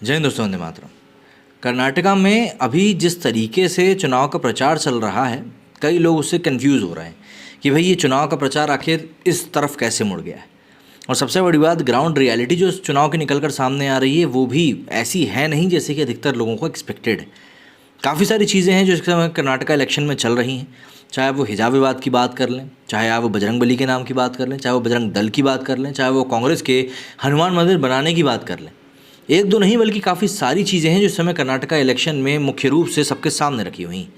जय हिंद दोस्तों, वंदे मातरम। कर्नाटका में अभी जिस तरीके से चुनाव का प्रचार चल रहा है, कई लोग उससे कंफ्यूज हो रहे हैं कि भाई ये चुनाव का प्रचार आखिर इस तरफ कैसे मुड़ गया है। और सबसे बड़ी बात, ग्राउंड रियलिटी जो इस चुनाव की निकल कर सामने आ रही है वो भी ऐसी है नहीं जैसे कि अधिकतर लोगों को एक्सपेक्टेड है। काफ़ी सारी चीज़ें हैं जो इस समय कर्नाटका इलेक्शन में चल रही हैं, चाहे वो हिजाब विवाद की बात कर लें, चाहे आप वो बजरंगबली के नाम की बात कर लें, चाहे वो बजरंग दल की बात कर लें, चाहे वो कांग्रेस के हनुमान मंदिर बनाने की बात कर लें। एक दो नहीं बल्कि काफ़ी सारी चीज़ें हैं जो इस समय कर्नाटका इलेक्शन में मुख्य रूप से सबके सामने रखी हुई हैं।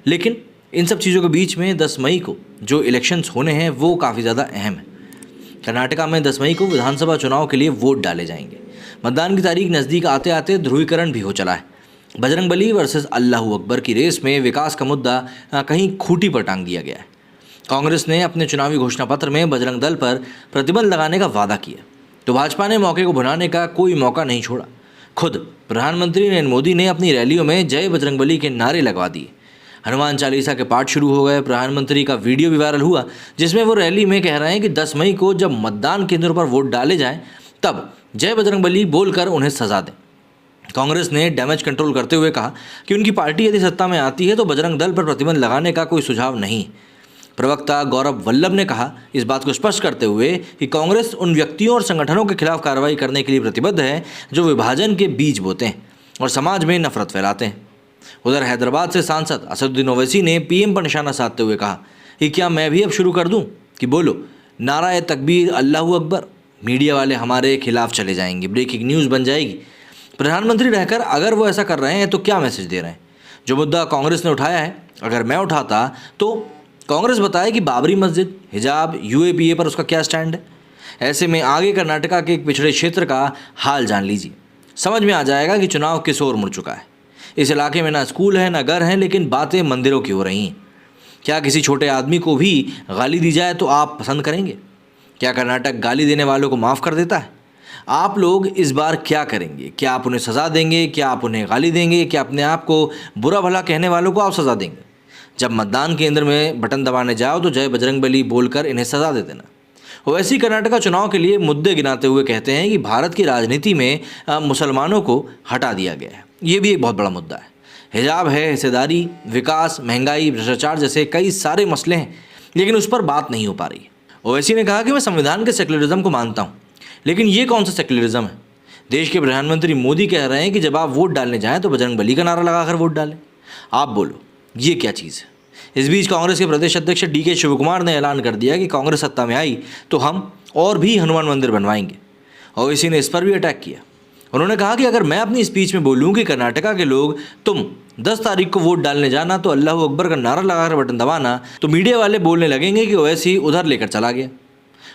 लेकिन इन सब चीज़ों के बीच में 10 मई को जो इलेक्शंस होने हैं वो काफ़ी ज़्यादा अहम है। कर्नाटका में 10 मई को विधानसभा चुनाव के लिए वोट डाले जाएंगे। मतदान की तारीख नज़दीक आते आते ध्रुवीकरण भी हो चला है। बजरंगबली वर्सेस अल्लाहू अकबर की रेस में विकास का मुद्दा कहीं खूंटी पर टांग दिया गया है। कांग्रेस ने अपने चुनावी घोषणा पत्र में बजरंग दल पर प्रतिबंध लगाने का वादा किया, तो भाजपा ने मौके को भुनाने का कोई मौका नहीं छोड़ा। खुद प्रधानमंत्री नरेंद्र मोदी ने अपनी रैलियों में जय बजरंगबली के नारे लगवा दिए। हनुमान चालीसा के पाठ शुरू हो गए। प्रधानमंत्री का वीडियो भी वायरल हुआ जिसमें वो रैली में कह रहे हैं कि 10 मई को जब मतदान केंद्रों पर वोट डाले जाएं तब जय बजरंगबली बोलकर उन्हें सजा दें। कांग्रेस ने डैमेज कंट्रोल करते हुए कहा कि उनकी पार्टी यदि सत्ता में आती है तो बजरंग दल पर प्रतिबंध लगाने का कोई सुझाव नहीं। प्रवक्ता गौरव वल्लभ ने कहा, इस बात को स्पष्ट करते हुए कि कांग्रेस उन व्यक्तियों और संगठनों के खिलाफ कार्रवाई करने के लिए प्रतिबद्ध है जो विभाजन के बीज बोते हैं और समाज में नफरत फैलाते हैं। उधर हैदराबाद से सांसद असदुद्दीन ओवैसी ने पीएम पर निशाना साधते हुए कहा कि क्या मैं भी अब शुरू कर दूं कि बोलो नारा तकबीर अल्लाहू अकबर, मीडिया वाले हमारे खिलाफ चले जाएंगे, ब्रेकिंग न्यूज़ बन जाएगी। प्रधानमंत्री रहकर अगर वो ऐसा कर रहे हैं तो क्या मैसेज दे रहे हैं? जो मुद्दा कांग्रेस ने उठाया है, अगर मैं उठाता तो कांग्रेस बताए कि बाबरी मस्जिद, हिजाब, यूएपीए पर उसका क्या स्टैंड है। ऐसे में आगे कर्नाटका के एक पिछड़े क्षेत्र का हाल जान लीजिए, समझ में आ जाएगा कि चुनाव किस ओर मुड़ चुका है। इस इलाके में ना स्कूल है ना घर है, लेकिन बातें मंदिरों की हो रही हैं। क्या किसी छोटे आदमी को भी गाली दी जाए तो आप पसंद करेंगे? क्या कर्नाटक गाली देने वालों को माफ़ कर देता है? आप लोग इस बार क्या करेंगे? क्या आप उन्हें सज़ा देंगे? क्या आप उन्हें गाली देंगे? क्या अपने आप को बुरा भला कहने वालों को आप सज़ा देंगे? जब मतदान केंद्र में बटन दबाने जाओ तो जय बजरंगबली बोलकर इन्हें सज़ा दे देना। वैसे ही कर्नाटका चुनाव के लिए मुद्दे गिनाते हुए कहते हैं कि भारत की राजनीति में मुसलमानों को हटा दिया गया है। ये भी एक बहुत बड़ा मुद्दा है। हिजाब है, हिस्सेदारी, विकास, महंगाई, भ्रष्टाचार जैसे कई सारे मसले हैं, लेकिन उस पर बात नहीं हो पा रही। ओवैसी ने कहा कि मैं संविधान के सेक्युलरिज्म को मानता हूँ, लेकिन ये कौन सा सेक्युलरिज्म है? देश के प्रधानमंत्री मोदी कह रहे हैं कि जब आप वोट डालने जाएं तो बजरंगबली का नारा लगाकर वोट डालें। आप बोलो ये क्या चीज़ है? इस बीच कांग्रेस के प्रदेश अध्यक्ष डीके शिवकुमार ने ऐलान कर दिया कि कांग्रेस सत्ता में आई तो हम और भी हनुमान मंदिर बनवाएंगे। ओवैसी ने इस पर भी अटैक किया। उन्होंने कहा कि अगर मैं अपनी स्पीच में बोलूं कि कर्नाटका के लोग तुम 10 तारीख को वोट डालने जाना तो अल्लाहू अकबर का नारा लगाकर बटन दबाना, तो मीडिया वाले बोलने लगेंगे कि ओवैसी उधर लेकर चला गया।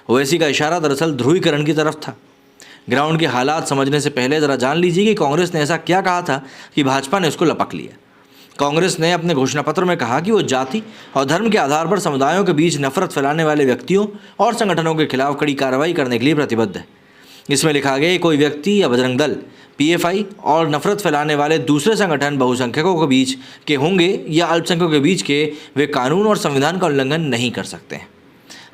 ओवैसी का इशारा दरअसल ध्रुवीकरण की तरफ था। ग्राउंड के हालात समझने से पहले ज़रा जान लीजिए कि कांग्रेस ने ऐसा क्या कहा था कि भाजपा ने उसको लपक लिया। कांग्रेस ने अपने घोषणा पत्र में कहा कि वो जाति और धर्म के आधार पर समुदायों के बीच नफरत फैलाने वाले व्यक्तियों और संगठनों के खिलाफ कड़ी कार्रवाई करने के लिए प्रतिबद्ध है। इसमें लिखा गया कि कोई व्यक्ति या बजरंग दल, पीएफआई और नफरत फैलाने वाले दूसरे संगठन बहुसंख्यकों के बीच के होंगे या अल्पसंख्यकों के बीच के, वे कानून और संविधान का उल्लंघन नहीं कर सकते हैं।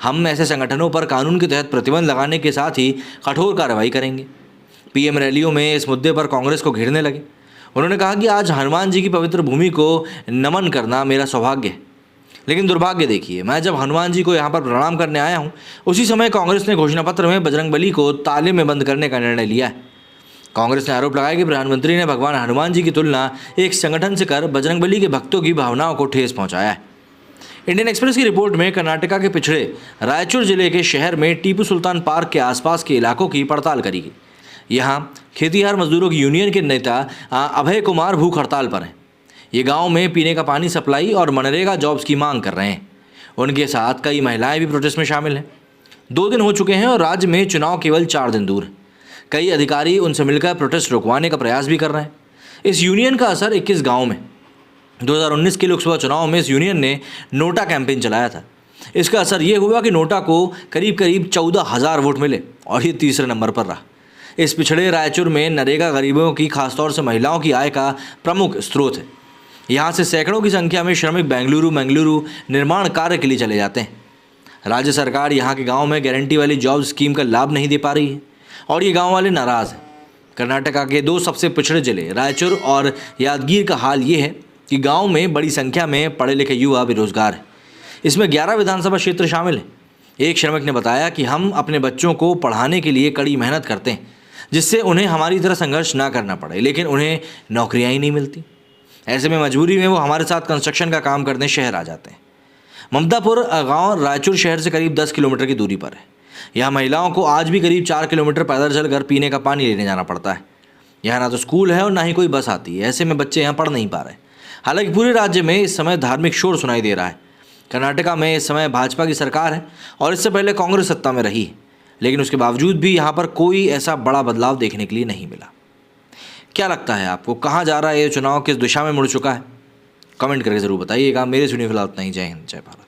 हम ऐसे संगठनों पर कानून के तहत प्रतिबंध लगाने के साथ ही कठोर कार्रवाई करेंगे। पीएम रैलियों में इस मुद्दे पर कांग्रेस को घेरने लगे। उन्होंने कहा कि आज हनुमान जी की पवित्र भूमि को नमन करना मेरा सौभाग्य है, लेकिन दुर्भाग्य देखिए, मैं जब हनुमान जी को यहाँ पर प्रणाम करने आया हूँ उसी समय कांग्रेस ने घोषणा पत्र में बजरंगबली को ताले में बंद करने का निर्णय लिया है। कांग्रेस ने आरोप लगाया कि प्रधानमंत्री ने भगवान हनुमान जी की तुलना एक संगठन से कर बजरंगबली के भक्तों की भावनाओं को ठेस पहुँचाया है। इंडियन एक्सप्रेस की रिपोर्ट में कर्नाटका के पिछड़े रायचूर जिले के शहर में टीपू सुल्तान पार्क के आसपास के इलाकों की पड़ताल करी गई। यहाँ खेतीहार मजदूरों की यूनियन के नेता अभय कुमार भूख हड़ताल पर हैं। ये गांव में पीने का पानी सप्लाई और मनरेगा जॉब्स की मांग कर रहे हैं। उनके साथ कई महिलाएं भी प्रोटेस्ट में शामिल हैं। 2 दिन हो चुके हैं और राज्य में चुनाव केवल 4 दिन दूर है। कई अधिकारी उनसे मिलकर प्रोटेस्ट रुकवाने का प्रयास भी कर रहे हैं। इस यूनियन का असर 21 गाँव में 2019 के लोकसभा चुनाव में इस यूनियन ने नोटा कैंपेन चलाया था। इसका असर ये हुआ कि नोटा को करीब 14,000 वोट मिले और ये तीसरे नंबर पर रहा। इस पिछड़े रायचूर में नरेगा गरीबों की, खासतौर से महिलाओं की आय का प्रमुख स्रोत है। यहाँ से सैकड़ों की संख्या में श्रमिक बेंगलुरु निर्माण कार्य के लिए चले जाते हैं। राज्य सरकार यहाँ के गाँव में गारंटी वाली जॉब स्कीम का लाभ नहीं दे पा रही है और ये गाँव वाले नाराज़ हैं। कर्नाटका के दो सबसे पिछड़े जिले रायचूर और यादगीर का हाल ये है कि गांव में बड़ी संख्या में पढ़े लिखे युवा बेरोजगार हैं। इसमें 11 विधानसभा क्षेत्र शामिल हैं। एक श्रमिक ने बताया कि हम अपने बच्चों को पढ़ाने के लिए कड़ी मेहनत करते हैं, जिससे उन्हें हमारी तरह संघर्ष ना करना पड़े, लेकिन उन्हें नौकरियां ही नहीं मिलती। ऐसे में मजबूरी में वो हमारे साथ कंस्ट्रक्शन का काम करने शहर आ जाते हैं। ममतापुर गांव रायचूर शहर से करीब 10 किलोमीटर की दूरी पर है। यहाँ महिलाओं को आज भी करीब 4 किलोमीटर पैदल चलकर पीने का पानी लेने जाना पड़ता है। यहाँ ना तो स्कूल है और ना ही कोई बस आती है। ऐसे में बच्चे यहाँ पढ़ नहीं पा रहे। हालांकि पूरे राज्य में इस समय धार्मिक शोर सुनाई दे रहा है। कर्नाटका में इस समय भाजपा की सरकार है और इससे पहले कांग्रेस सत्ता में रही है, लेकिन उसके बावजूद भी यहाँ पर कोई ऐसा बड़ा बदलाव देखने के लिए नहीं मिला। क्या लगता है आपको, कहाँ जा रहा है ये चुनाव, किस दिशा में मुड़ चुका है? कमेंट करके ज़रूर बताइएगा। मेरे सुनिए फिलहाल इतना ही। जय हिंद, जय भारत।